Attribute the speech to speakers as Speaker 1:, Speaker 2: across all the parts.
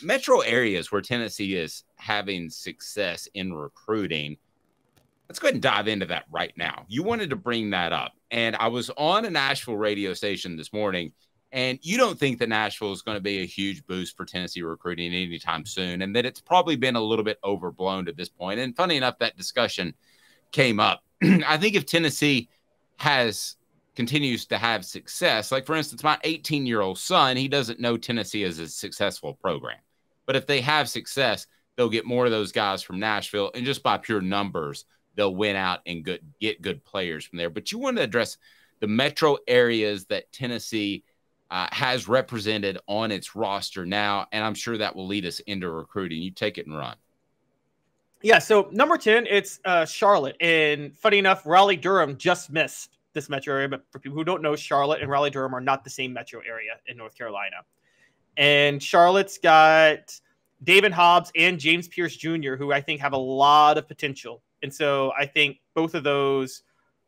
Speaker 1: metro areas where Tennessee is having success in recruiting. Let's go ahead and dive into that right now. You wanted to bring that up. And I was on a Nashville radio station this morning, and you don't think that Nashville is going to be a huge boost for Tennessee recruiting anytime soon, and that it's probably been a little bit overblown at this point. And funny enough, that discussion came up. I think if Tennessee continues to have success, like, for instance, my 18-year-old son, he doesn't know Tennessee as a successful program. But if they have success, they'll get more of those guys from Nashville, and just by pure numbers, they'll win out and get good players from there. But you want to address the metro areas that Tennessee has represented on its roster now, and I'm sure that will lead us into recruiting. You take it and run.
Speaker 2: Yeah, so number 10, it's Charlotte. And funny enough, Raleigh-Durham just missed this metro area. But for people who don't know, Charlotte and Raleigh-Durham are not the same metro area in North Carolina. And Charlotte's got David Hobbs and James Pierce Jr., who I think have a lot of potential. And so I think both of those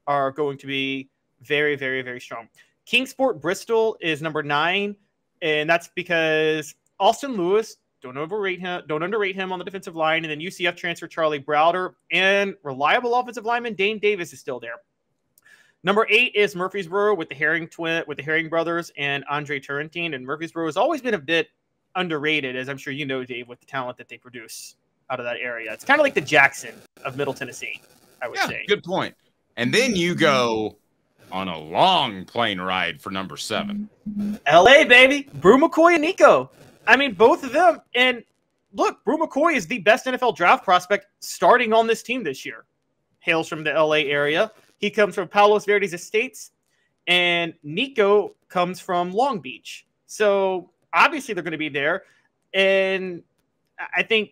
Speaker 2: are going to be very, very, very strong. Kingsport Bristol is number 9, and that's because Austin Lewis, don't underrate him on the defensive line, and then UCF transfer Charlie Browder and reliable offensive lineman Dane Davis is still there. Number 8 is Murfreesboro with the Herring brothers and Andre Turrentine, and Murfreesboro has always been a bit underrated, as I'm sure you know, Dave, with the talent that they produce out of that area. It's kind of like the Jackson of Middle Tennessee, I would say.
Speaker 1: Good point. And then you go on a long plane ride for number 7.
Speaker 2: LA, baby. Brew McCoy and Nico. I mean, both of them. And look, Brew McCoy is the best NFL draft prospect starting on this team this year. Hails from the LA area. He comes from Palos Verdes Estates. And Nico comes from Long Beach. So obviously they're going to be there. And I think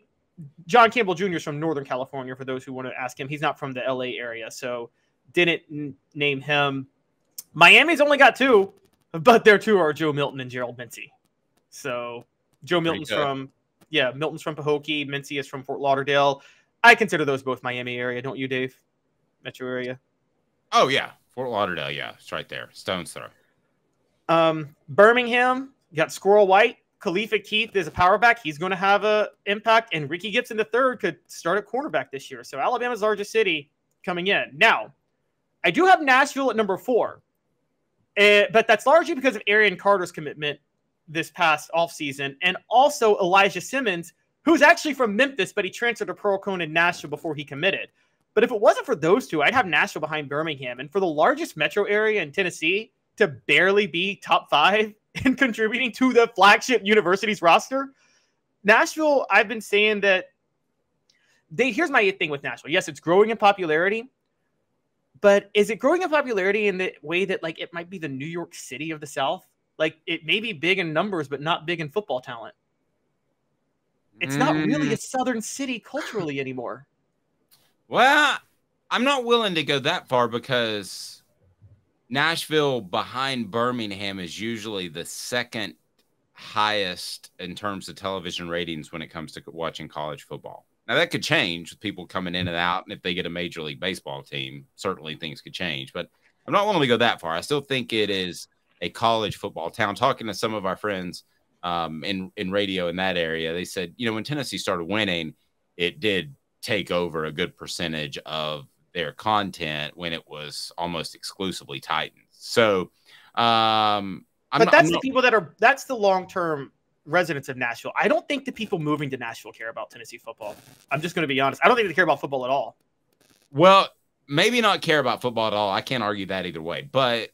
Speaker 2: John Campbell Jr. is from Northern California, for those who want to ask him. He's not from the LA area, so didn't name him. Miami's only got 2, but their 2 are Joe Milton and Gerald Mincy. So Joe Milton's Milton's from Pahokee. Mincy is from Fort Lauderdale. I consider those both Miami area, don't you, Dave? Metro area.
Speaker 1: Oh, yeah. Fort Lauderdale, yeah. It's right there. Stone's throw.
Speaker 2: Birmingham, you got Squirrel White. Khalifa Keith is a power back. He's going to have an impact. And Ricky Gibson III could start at cornerback this year. So Alabama's largest city coming in. Now, I do have Nashville at number 4. But that's largely because of Arian Carter's commitment this past offseason. And also Elijah Simmons, who's actually from Memphis, but he transferred to Pearl Cone in Nashville before he committed. But if it wasn't for those 2, I'd have Nashville behind Birmingham. And for the largest metro area in Tennessee to barely be top 5 and contributing to the flagship university's roster, Nashville, I've been saying that here's my thing with Nashville. Yes, it's growing in popularity, but is it growing in popularity in the way that, like, it might be the New York City of the South? Like, it may be big in numbers, but not big in football talent. It's not really a Southern city culturally anymore.
Speaker 1: Well, I'm not willing to go that far, because Nashville behind Birmingham is usually the second highest in terms of television ratings when it comes to watching college football. Now, that could change with people coming in and out, and if they get a Major League Baseball team, certainly things could change. But I'm not willing to go that far. I still think it is a college football town. Talking to some of our friends in radio in that area, they said, when Tennessee started winning, it did take over a good percentage of their content when it was almost exclusively Titans. So, that's the long-term residents of Nashville. I don't think the people moving to Nashville care about Tennessee football. I'm just going to be honest. I don't think they care about football at all. Well, maybe not care about football at all. I can't argue that either way. But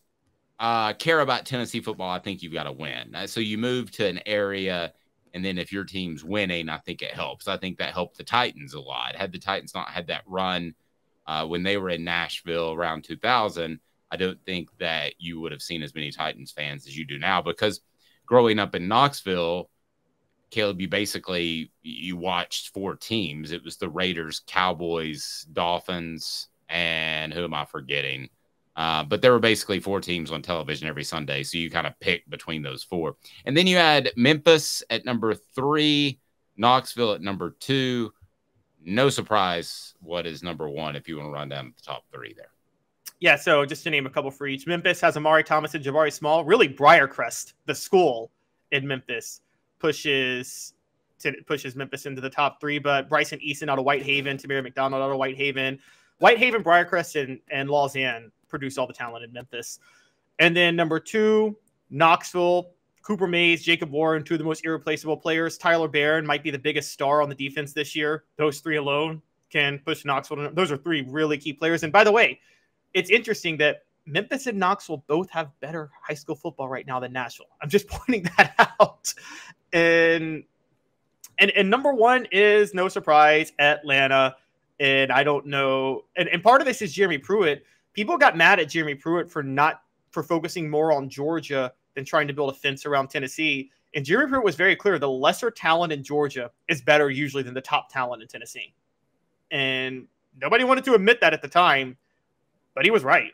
Speaker 1: care about Tennessee football, I think you've got to win. So you move to an area, and then if your team's winning, I think it helps. I think that helped the Titans a lot. Had the Titans not had that run when they were in Nashville around 2000, I don't think that you would have seen as many Titans fans as you do now, because growing up in Knoxville, Caleb, you watched 4 teams. It was the Raiders, Cowboys, Dolphins, and who am I forgetting? But there were basically 4 teams on television every Sunday, so you kind of pick between those 4. And then you had Memphis at number 3, Knoxville at number 2. No surprise what is number 1 if you want to run down the top 3 there.
Speaker 2: Yeah, so just to name a couple for each. Memphis has Amari Thomas and Jabari Small. Really, Briarcrest, the school in Memphis, pushes pushes Memphis into the top 3. But Bryson Easton out of Whitehaven, Tamir McDonald out of Whitehaven, Briarcrest, and Lausanne produce all the talent in Memphis. And then number 2, Knoxville, Cooper Mays, Jacob Warren, 2 of the most irreplaceable players. Tyler Barron might be the biggest star on the defense this year. Those 3 alone can push Knoxville. Those are 3 really key players. And by the way, it's interesting that Memphis and Knoxville both have better high school football right now than Nashville. I'm just pointing that out. And number 1 is, no surprise, Atlanta. And I don't know. And part of this is Jeremy Pruitt. People got mad at Jeremy Pruitt for focusing more on Georgia than trying to build a fence around Tennessee. And Jeremy Pruitt was very clear. The lesser talent in Georgia is better usually than the top talent in Tennessee. And nobody wanted to admit that at the time, but he was right.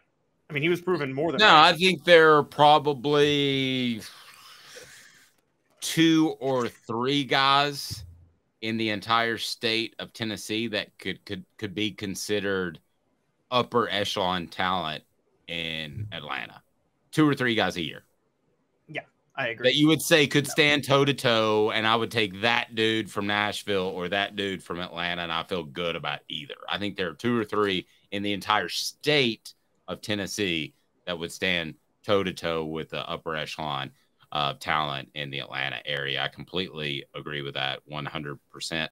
Speaker 2: I mean, he was proven more than right.
Speaker 1: I think there are probably 2 or 3 guys in the entire state of Tennessee that could be considered upper echelon talent in Atlanta. 2 or 3 guys a year.
Speaker 2: Yeah, I agree.
Speaker 1: That you would say could stand toe to toe, and I would take that dude from Nashville or that dude from Atlanta, and I feel good about either. I think there are 2 or 3 in the entire state of Tennessee that would stand toe to toe with the upper echelon of talent in the Atlanta area. I completely agree with that 100%.